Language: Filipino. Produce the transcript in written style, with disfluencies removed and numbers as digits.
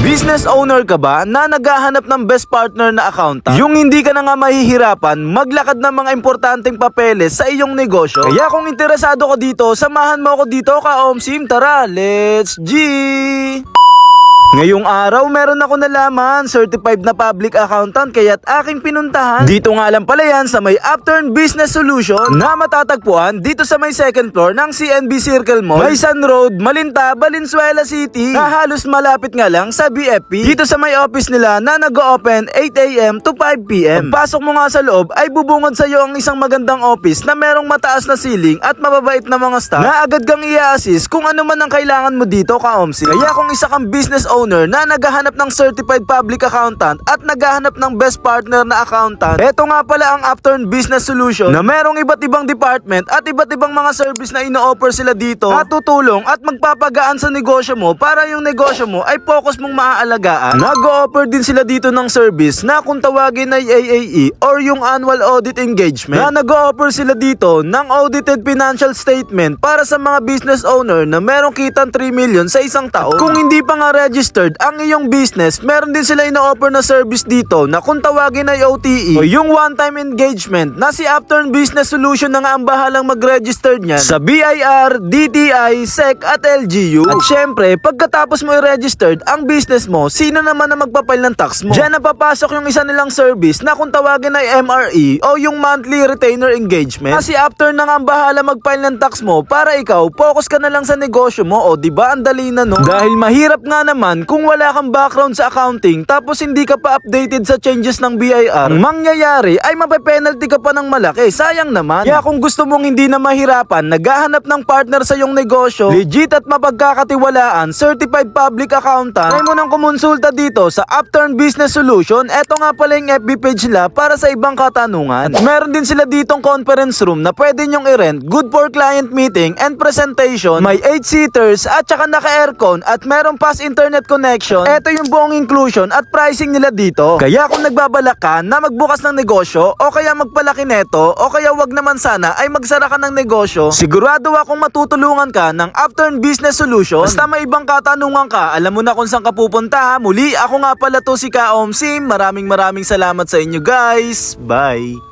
Business owner ka ba na naghahanap ng best partner na accountant? Yung hindi ka na nga mahihirapan maglakad ng mga importanteng papeles sa iyong negosyo. Kaya kung interesado ko dito, samahan mo ako dito ka-OMSIM. Tara, let's G! Ngayong araw, meron ako nalaman, certified na public accountant kaya't aking pinuntahan. Dito nga lang pala yan sa may Upturn Business Solution na matatagpuan dito sa may second floor ng CNB Circle Mall, Maysan Road, Malinta, Valenzuela City, na halos malapit nga lang sa BFP. Dito sa may office nila na nag-open 8 AM to 5 PM. Pagpasok mo nga sa loob ay bubungad sa iyo ang isang magandang office na merong mataas na ceiling at mababait na mga staff na agad kang i-assist kung ano man ang kailangan mo dito ka-OMSIM. Kaya kung isa kang business owner na naghahanap ng certified public accountant at naghahanap ng best partner na accountant, eto nga pala ang Upturn Business Solution na merong iba't ibang department at iba't ibang mga service na ino-offer sila dito at tutulong at magpapagaan sa negosyo mo para yung negosyo mo ay focus mong maaalagaan. Nag-o-offer din sila dito ng service na kung tawagin ay AAE or yung Annual Audit Engagement, na nag-o-offer sila dito ng audited financial statement para sa mga business owner na merong kitang 3 million sa isang taon. Kung hindi pa nga registered ang iyong business, meron din sila ino-offer na service dito na kung tawagin ay OTE o yung one-time engagement na si Upturn Business Solution na nga ang bahalang mag-register niyan sa BIR, DTI, SEC at LGU. At syempre, pagkatapos mo i-registered ang business mo, sino naman na magpapile ng tax mo? Diyan na papasok yung isa nilang service na kung tawagin ay MRE o yung monthly retainer engagement na si Upturn na nga ang bahala mag-file ng tax mo para ikaw, focus ka na lang sa negosyo mo. O diba ang dali na, no? Dahil mahirap nga naman kung wala kang background sa accounting tapos hindi ka pa updated sa changes ng BIR, ang mangyayari ay mape-penalty ka pa ng malaki. Sayang naman. Kaya kung gusto mong hindi na mahirapan, naghahanap ng partner sa iyong negosyo, legit at mapagkakatiwalaan, certified public accountant, try mo nang kumonsulta dito sa Upturn Business Solution. Eto nga pala yung FB page nila para sa ibang katanungan. At meron din sila ditong conference room na pwede nyong i-rent, good for client meeting and presentation, may 8 seaters at saka naka-aircon at merong fast internet connection. Ito yung buong inclusion at pricing nila dito. Kaya kung nagbabalak ka na magbukas ng negosyo o kaya magpalaki neto o kaya wag naman sana ay magsara ka ng negosyo, sigurado akong matutulungan ka ng Upturn Business Solution. Basta may ibang katanungan ka, alam mo na kung saan ka pupunta. Muli, ako nga pala to si ka-OMSIM. Maraming salamat sa inyo guys. Bye!